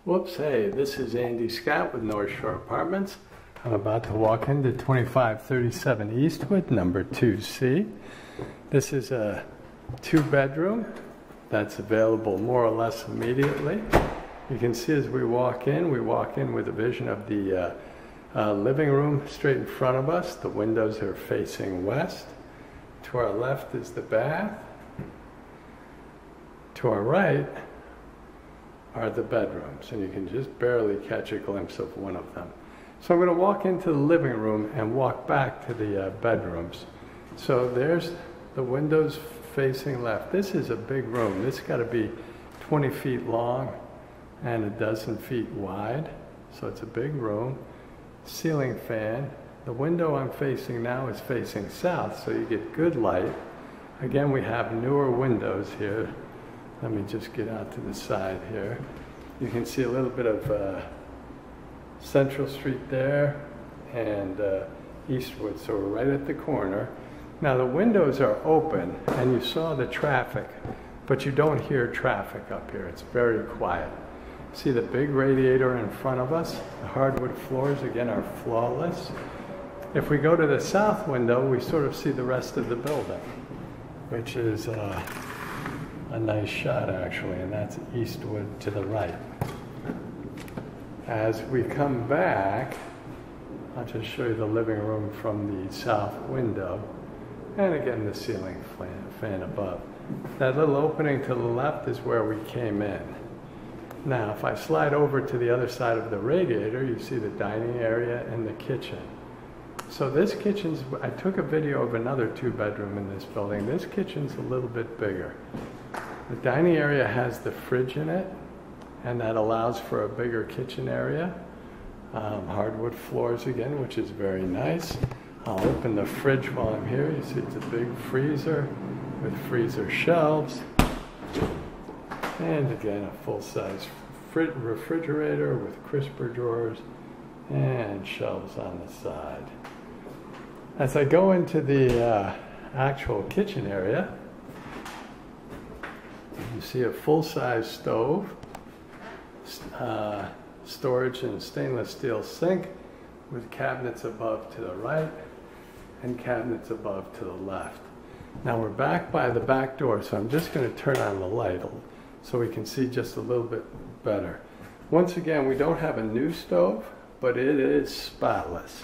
Whoops, hey, this is Andy Scott with North Shore Apartments. I'm about to walk into 2537 Eastwood, number 2C. This is a 2-bedroom that's available more or less immediately. You can see as we walk in with a vision of the living room straight in front of us. The windows are facing west. To our left is the bath. To our right are the bedrooms, and you can just barely catch a glimpse of one of them. So I'm going to walk into the living room and walk back to the bedrooms. So there's the windows facing left. This is a big room. This has got to be 20 feet long and a dozen feet wide. So it's a big room. Ceiling fan. The window I'm facing now is facing south, so you get good light. Again, we have newer windows here. Let me just get out to the side here. You can see a little bit of Central Street there and Eastwood, so we're right at the corner. Now the windows are open and you saw the traffic, but you don't hear traffic up here. It's very quiet. See the big radiator in front of us? The hardwood floors, again, are flawless. If we go to the south window, we sort of see the rest of the building, which is a nice shot actually, and that's Eastwood to the right. As we come back, I'll just show you the living room from the south window, and again the ceiling fan above. That little opening to the left is where we came in. Now if I slide over to the other side of the radiator, you see the dining area and the kitchen. So this kitchen's, I took a video of another 2-bedroom in this building. This kitchen's a little bit bigger. The dining area has the fridge in it, and that allows for a bigger kitchen area. Hardwood floors again, which is very nice. I'll open the fridge while I'm here. You see it's a big freezer with freezer shelves. And again, a full-size refrigerator with crisper drawers and shelves on the side. As I go into the actual kitchen area, you see a full-size stove, storage and stainless steel sink with cabinets above to the right and cabinets above to the left. Now we're back by the back door, so I'm just going to turn on the light so we can see just a little bit better. Once again, we don't have a new stove, but it is spotless.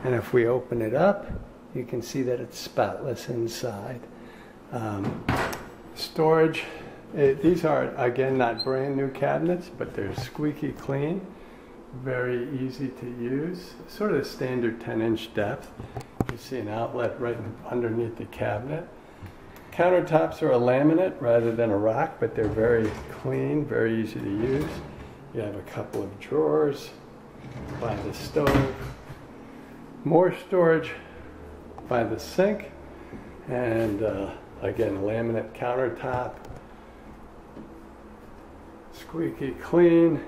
And if we open it up, you can see that it's spotless inside. Storage. These are, again, not brand new cabinets, but they're squeaky clean, very easy to use, sort of the standard 10-inch depth. You see an outlet right underneath the cabinet. Countertops are a laminate rather than a rock, but they're very clean, very easy to use. You have a couple of drawers by the stove, more storage by the sink, and again, laminate countertop. Squeaky clean.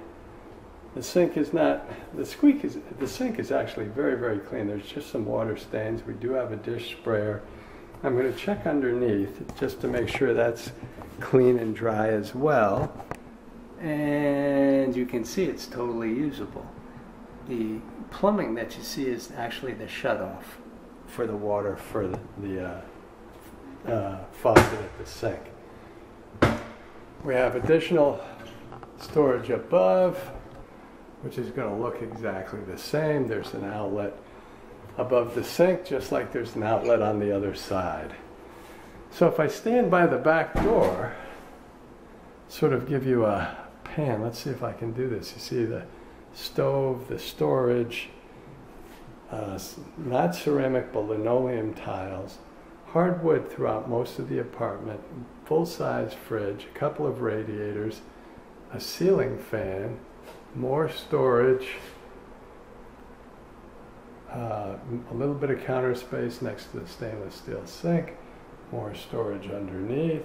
The sink is not, the sink is actually very, very clean. There's just some water stains. We do have a dish sprayer. I'm going to check underneath just to make sure that's clean and dry as well. And you can see it's totally usable. The plumbing that you see is actually the shutoff for the water for the faucet at the sink. We have additional storage above, which is going to look exactly the same. There's an outlet above the sink, just like there's an outlet on the other side. So if I stand by the back door, sort of give you a pan. Let's see if I can do this. You see the stove, the storage, not ceramic but linoleum tiles, hardwood throughout most of the apartment, full-size fridge, a couple of radiators, a ceiling fan, more storage, a little bit of counter space next to the stainless steel sink, more storage underneath,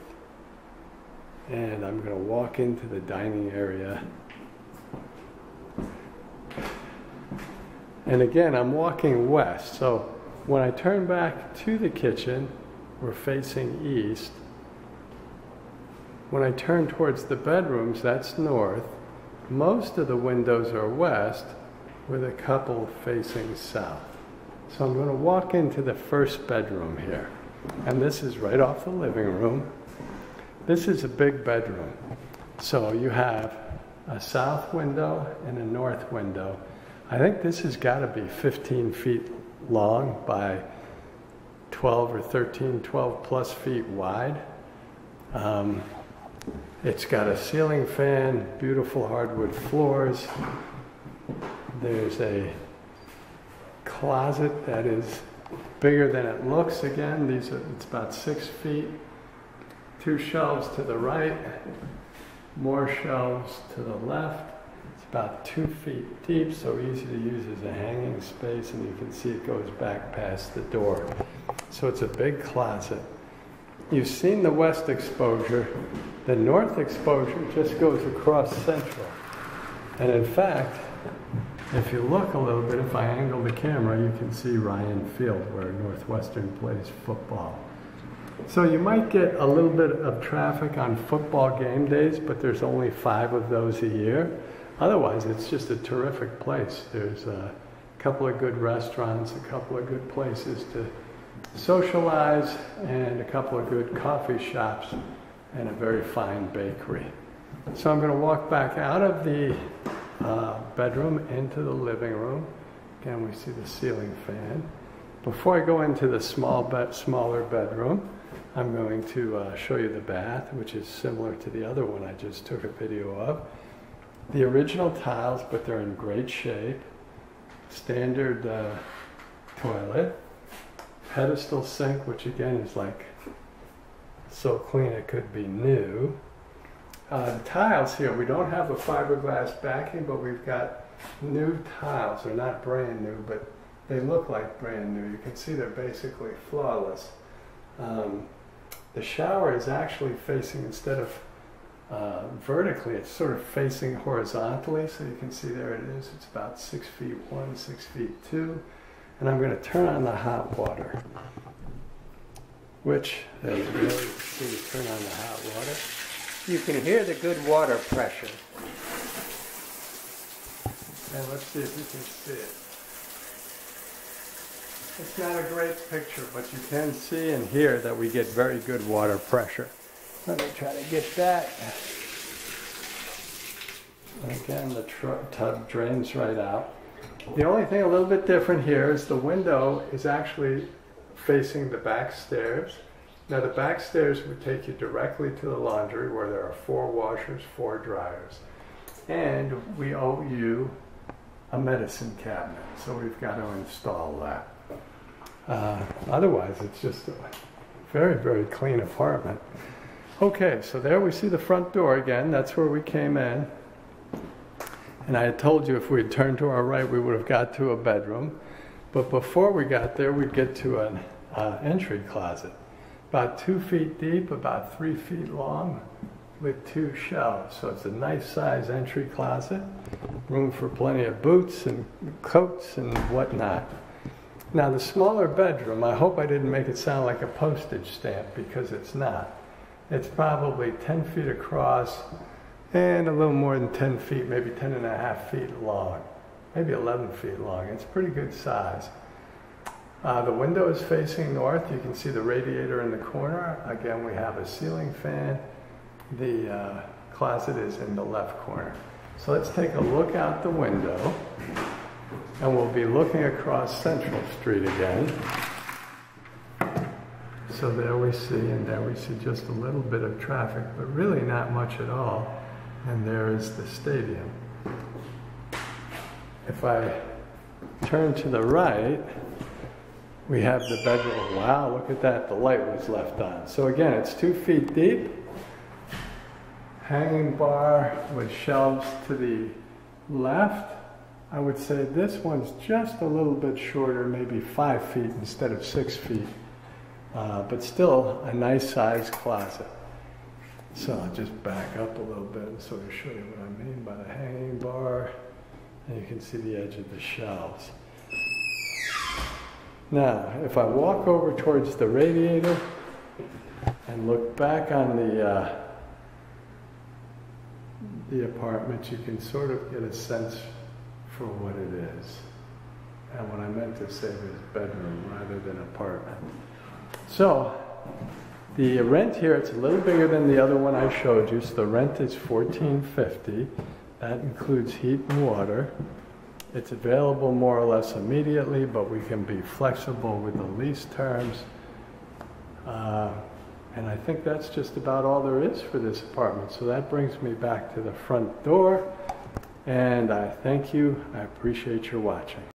and I'm going to walk into the dining area. And again, I'm walking west, so when I turn back to the kitchen, we're facing east. When I turn towards the bedrooms, that's north. Most of the windows are west, with a couple facing south. So I'm going to walk into the first bedroom here. And this is right off the living room. This is a big bedroom. So you have a south window and a north window. I think this has got to be 15 feet long by 12 or 13, 12 plus feet wide. It's got a ceiling fan, beautiful hardwood floors. There's a closet that is bigger than it looks. Again, it's about 6 feet. 2 shelves to the right, more shelves to the left. It's about 2 feet deep, so easy to use as a hanging space, and you can see it goes back past the door. So it's a big closet. You've seen the west exposure. The north exposure just goes across central. And in fact, if you look a little bit, if I angle the camera, you can see Ryan Field, where Northwestern plays football. So you might get a little bit of traffic on football game days, but there's only 5 of those a year. Otherwise, it's just a terrific place. There's a couple of good restaurants, a couple of good places to socialize, and a couple of good coffee shops, and a very fine bakery. So I'm going to walk back out of the bedroom into the living room. Again, we see the ceiling fan. Before I go into the smaller bedroom, I'm going to show you the bath, which is similar to the other one I just took a video of. The original tiles, but they're in great shape. Standard toilet. Pedestal sink, which again is like so clean it could be new. The tiles here, we don't have a fiberglass backing, but we've got new tiles. They're not brand new, but they look like brand new. You can see they're basically flawless. The shower is actually facing, instead of vertically, it's sort of facing horizontally. So you can see there it is. It's about 6 feet 1, 6 feet 2. And I'm going to turn on the hot water, which, there you go, you can see, turn on the hot water. You can hear the good water pressure. And let's see if you can see it. It's not a great picture, but you can see and hear that we get very good water pressure. Let me try to get that. Again, the tub drains right out. The only thing a little bit different here is the window is actually facing the back stairs. Now the back stairs would take you directly to the laundry, where there are 4 washers, 4 dryers. And we owe you a medicine cabinet, so we've got to install that. Otherwise, it's just a very, very clean apartment. Okay, so there we see the front door again. That's where we came in. And I had told you if we had turned to our right, we would have got to a bedroom. But before we got there, we'd get to an entry closet. About 2 feet deep, about 3 feet long, with 2 shelves. So it's a nice size entry closet. Room for plenty of boots and coats and whatnot. Now the smaller bedroom, I hope I didn't make it sound like a postage stamp, because it's not. It's probably 10 feet across and a little more than 10 feet, maybe 10.5 feet long, maybe 11 feet long. It's pretty good size. The window is facing north. You can see the radiator in the corner. Again, we have a ceiling fan. The closet is in the left corner. So let's take a look out the window, and we'll be looking across Central Street again. So there we see, and there we see just a little bit of traffic, but really not much at all. And there is the stadium. If I turn to the right, we have the bedroom. Wow, look at that, the light was left on. So again, it's 2 feet deep. Hanging bar with shelves to the left. I would say this one's just a little bit shorter, maybe 5 feet instead of 6 feet. But still a nice sized closet. So I'll just back up a little bit and sort of show you what I mean by the hanging bar. And you can see the edge of the shelves. Now, if I walk over towards the radiator and look back on the apartments, you can sort of get a sense for what it is. And what I meant to say was bedroom rather than apartment. So, the rent here, it's a little bigger than the other one I showed you. So the rent is $14.50. That includes heat and water. It's available more or less immediately, but we can be flexible with the lease terms. And I think that's just about all there is for this apartment. So that brings me back to the front door. And I thank you. I appreciate your watching.